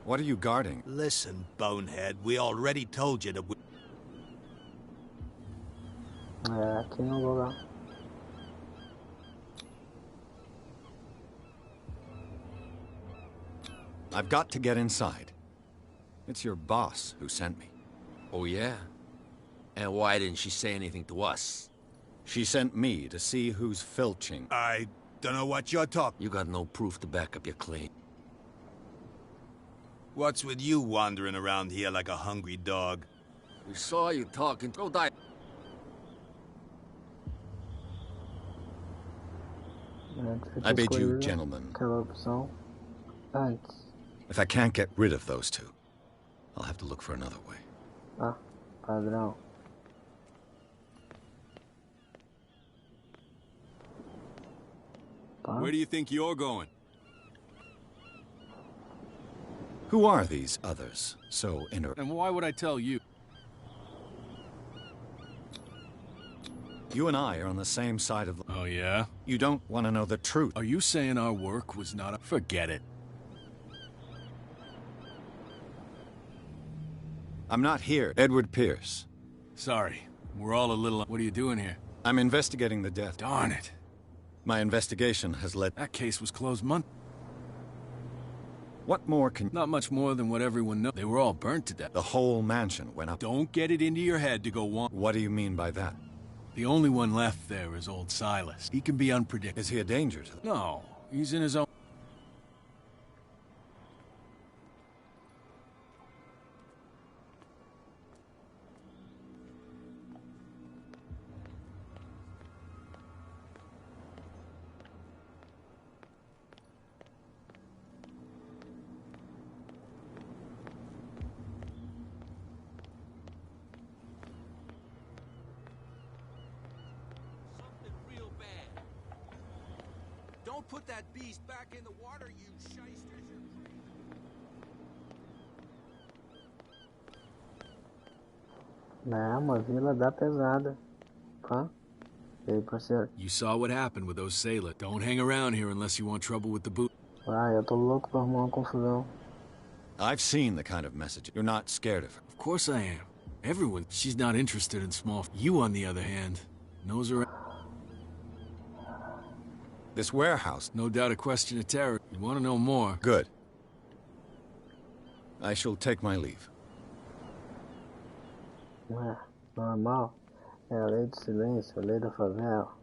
[SPEAKER 3] What are you guarding?
[SPEAKER 5] Listen, bonehead, we already told you that we...
[SPEAKER 1] Aqui no lugar.
[SPEAKER 3] I've got to get inside. It's your boss who sent me.
[SPEAKER 8] Oh, yeah? And why didn't she say anything to us?
[SPEAKER 3] She sent me to see who's filching.
[SPEAKER 5] I don't know what you're talking...
[SPEAKER 8] You got no proof to back up your claim.
[SPEAKER 5] What's with you wandering around here like a hungry dog?
[SPEAKER 8] We saw you talking. Go die.
[SPEAKER 3] I bid you, gentlemen. If I can't get rid of those two, I'll have to look for another way.
[SPEAKER 1] Ah, padrão.
[SPEAKER 16] Where do you think you're going?
[SPEAKER 3] Who are these others so
[SPEAKER 16] And why would I tell you?
[SPEAKER 3] You and I are on the same side of the...
[SPEAKER 16] Oh, yeah?
[SPEAKER 3] You don't want to know the truth.
[SPEAKER 16] Are you saying our work was not a... Forget it.
[SPEAKER 3] I'm not here. Edward Pierce.
[SPEAKER 16] Sorry. We're all a little... What are you doing here?
[SPEAKER 3] I'm investigating the death.
[SPEAKER 16] Darn it.
[SPEAKER 3] My investigation has led...
[SPEAKER 16] That case was closed months.
[SPEAKER 3] What more can...
[SPEAKER 16] Not much more than what everyone knows. They were all burnt to death.
[SPEAKER 3] The whole mansion went up.
[SPEAKER 16] Don't get it into your head to go on.
[SPEAKER 3] What do you mean by that?
[SPEAKER 16] The only one left there is old Silas. He can be unpredictable.
[SPEAKER 3] Is he a danger to them?
[SPEAKER 16] No, he's in his own...
[SPEAKER 15] Don't put that beast back in the water, you shysters.
[SPEAKER 1] É, uma vila da pesada. Hã? E aí, parceiro?
[SPEAKER 16] You saw what happened with those sailors. Don't hang around here unless you want trouble with the boot.
[SPEAKER 1] Ah, eu tô louco pra arrumar uma confusão.
[SPEAKER 3] I've seen the kind of message. You're not scared of her.
[SPEAKER 16] Of course I am. Everyone. She's not interested in small... You, on the other hand, knows her...
[SPEAKER 3] This warehouse...
[SPEAKER 16] No doubt a question of terror. You want to know more?
[SPEAKER 3] Good. I shall take my leave.
[SPEAKER 1] É. Normal. É a lei do silêncio, a lei da favela.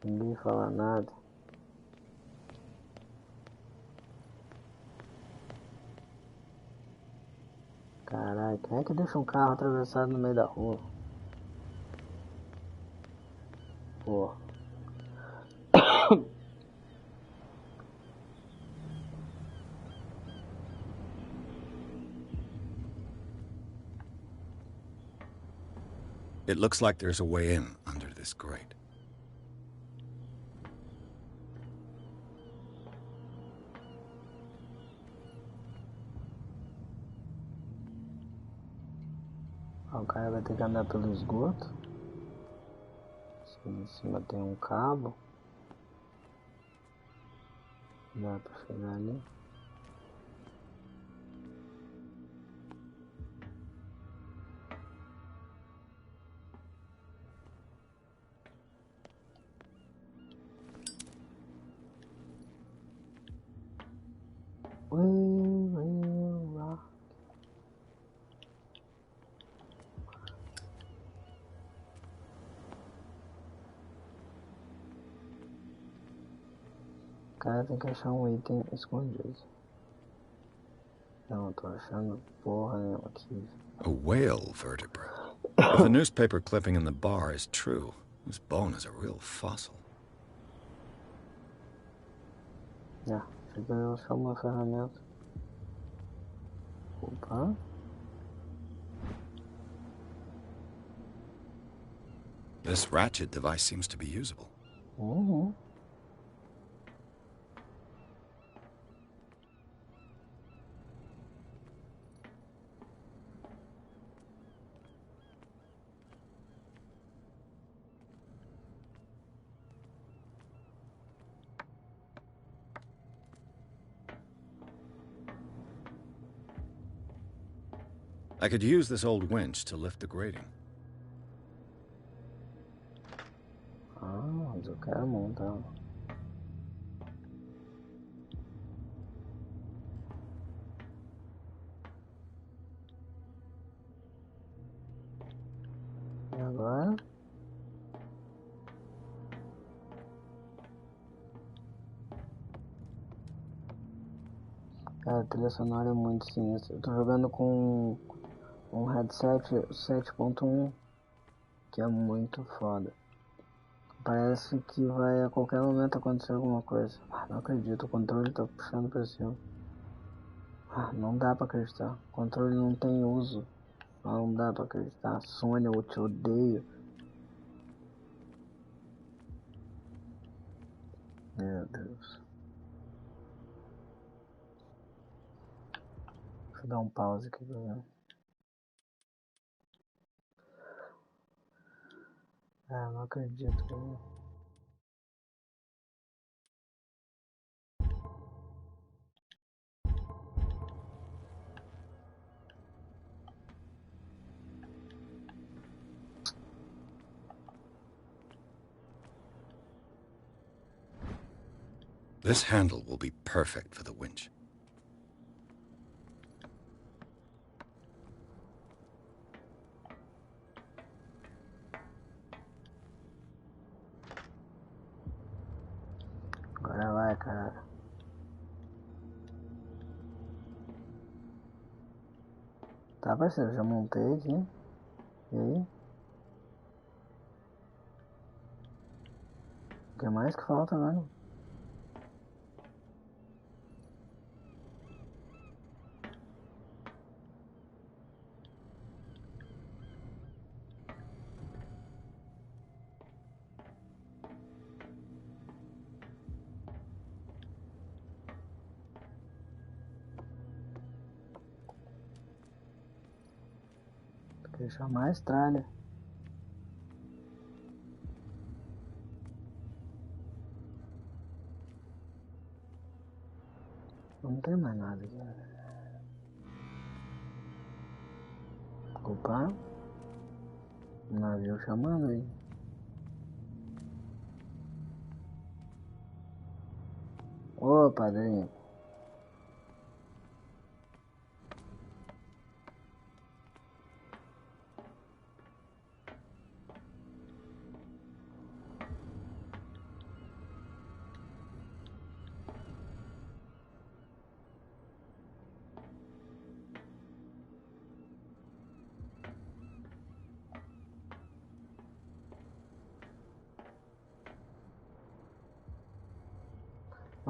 [SPEAKER 1] Ninguém fala nada. Caralho, quem é que deixa um carro atravessado no meio da rua? Pô.
[SPEAKER 3] It looks like there's a way in under this grate.
[SPEAKER 1] O cara vai ter que andar pelo esgoto. Em cima tem um cabo. Dá pra chegar ali. O cara tem que achar um item escondido. Não, tô achando porra nenhuma aqui.
[SPEAKER 3] A whale vertebra. If the newspaper clipping in the bar is true, this bone is a real fossil.
[SPEAKER 1] Chega eu achar uma ferramenta. Opa.
[SPEAKER 3] This ratchet device seems to be usable. I could use this old winch to lift the grating.
[SPEAKER 1] Mas eu quero montar. E agora? Cara, a trilha sonora é muito sinistra. Eu tô jogando com um headset 7.1 que é muito foda. Parece que vai a qualquer momento acontecer alguma coisa. Não acredito, o controle tá puxando pra cima. Não dá pra acreditar. O controle não tem uso. Não dá pra acreditar. Sony, eu te odeio. Meu Deus. Deixa eu dar um pause aqui pra ver. Não acredito que eu...
[SPEAKER 3] This handle will be perfect for the winch.
[SPEAKER 1] Agora vai, cara. Tá, parceiro, já montei aqui. E aí? O que mais que falta agora? Deixa mais tralha. Não tem mais nada aqui. Opa. Um navio chamando aí. Ô, padrinho.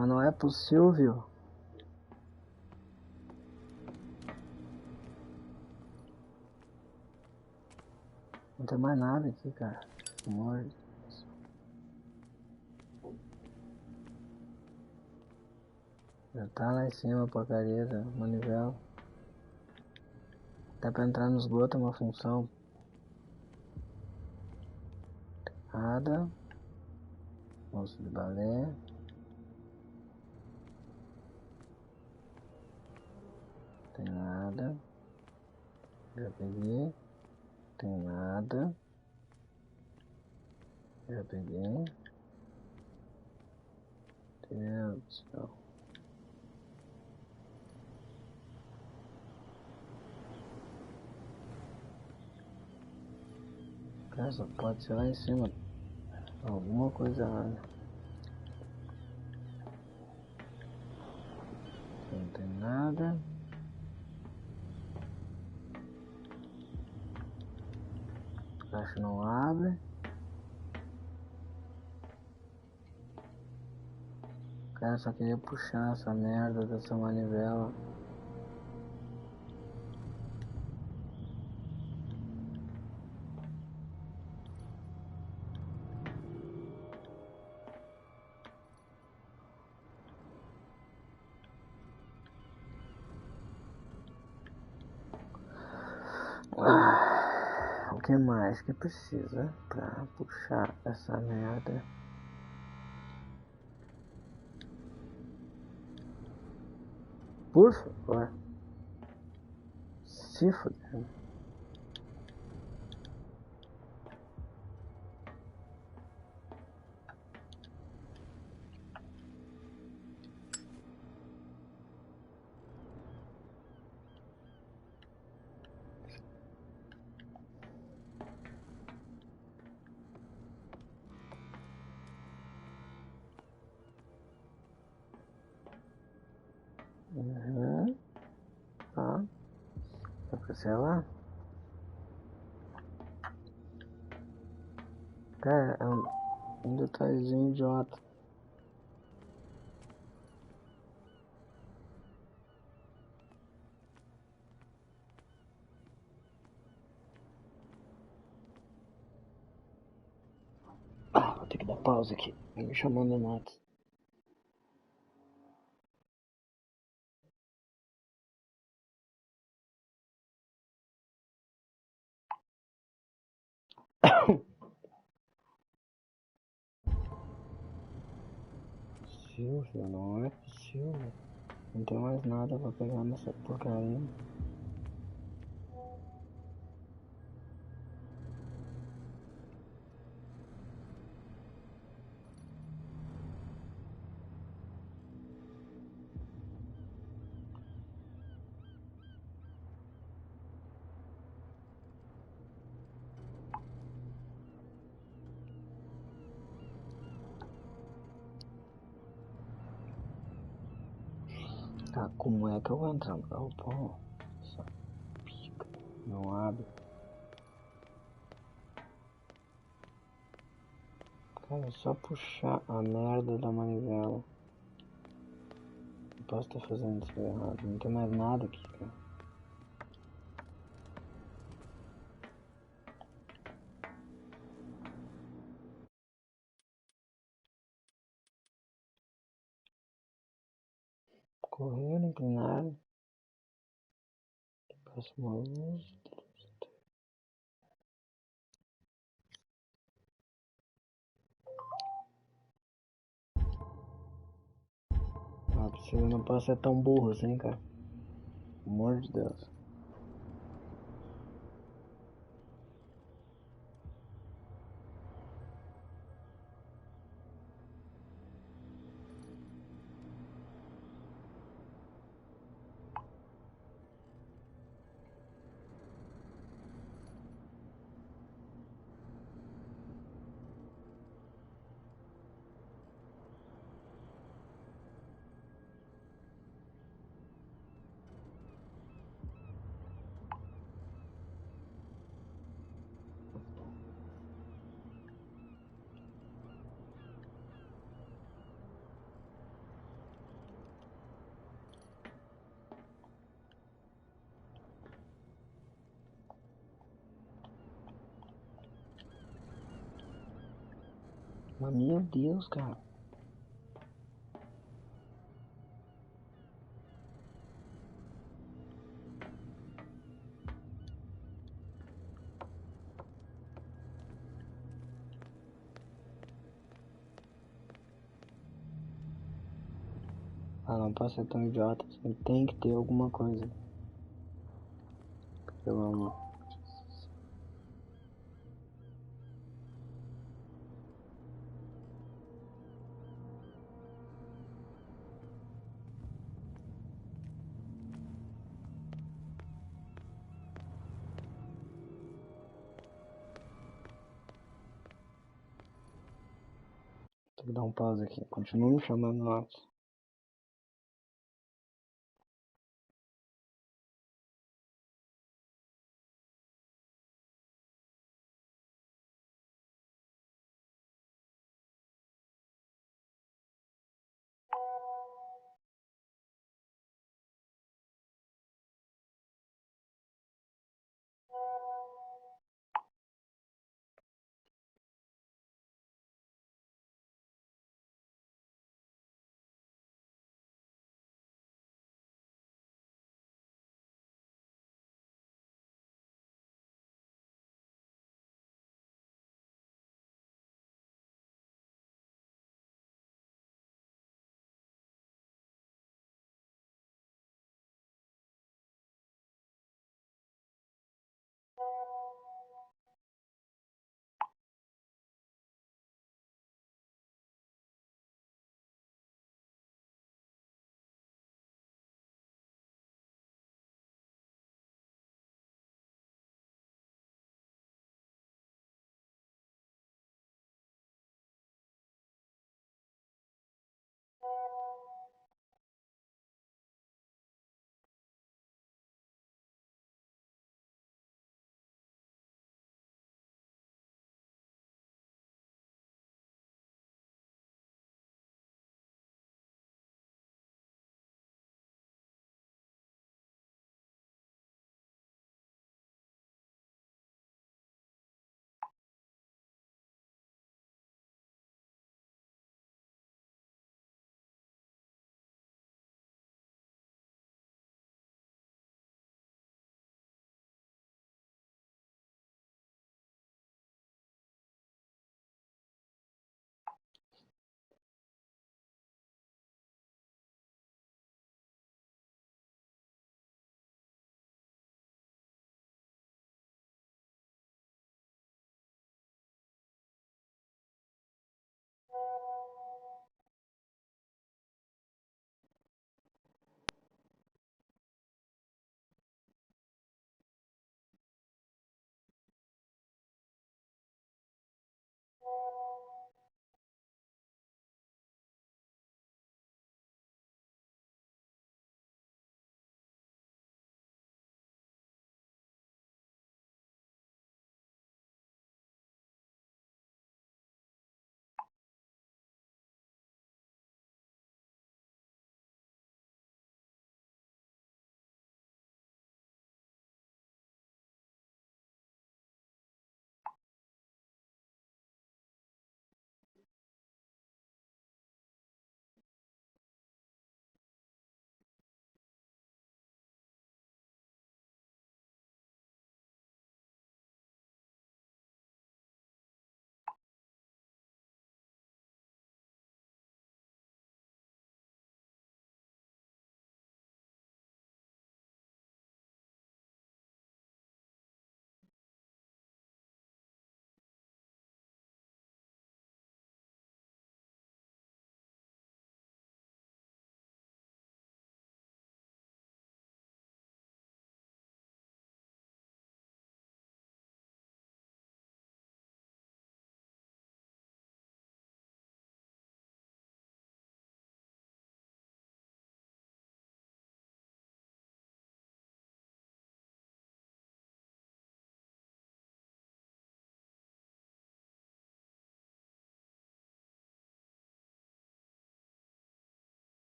[SPEAKER 1] Mas não é possível. Não tem mais nada aqui, cara. Pelo amor de Deus. Já tá lá em cima a porcaria da manivela. Dá pra entrar no esgoto, é uma função. Nada. Moço de balé. Tem nada. Já peguei. Tem nada. Já peguei. Deus do céu. Cara, só pode ser lá em cima. Alguma coisa errada. Não tem nada. A caixa não abre. Cara, só queria puxar essa merda dessa manivela. O que mais que precisa pra puxar essa merda? Por favor. Se fuder. Tá. Dá pra ser lá? Cara, é um detalhezinho idiota. Vou ter que dar pausa aqui. Me chamando no mato. Possível, não é possível. Não tem mais nada pra pegar nessa porcaria. Tá, como é que eu vou entrar no galpão? Essa pica não abre. Cara, é só puxar a merda da manivela. Eu posso estar fazendo isso errado. Não tem mais nada aqui, cara. Correr, inclinar. Próxima luz. Você não pode ser tão burro assim, cara. Pelo amor de Deus. meu Deus, cara. Ah, não posso ser tão idiota. Assim. Tem que ter alguma coisa. Pelo amor. Tem que dar um pause aqui. Continua me chamando no WhatsApp.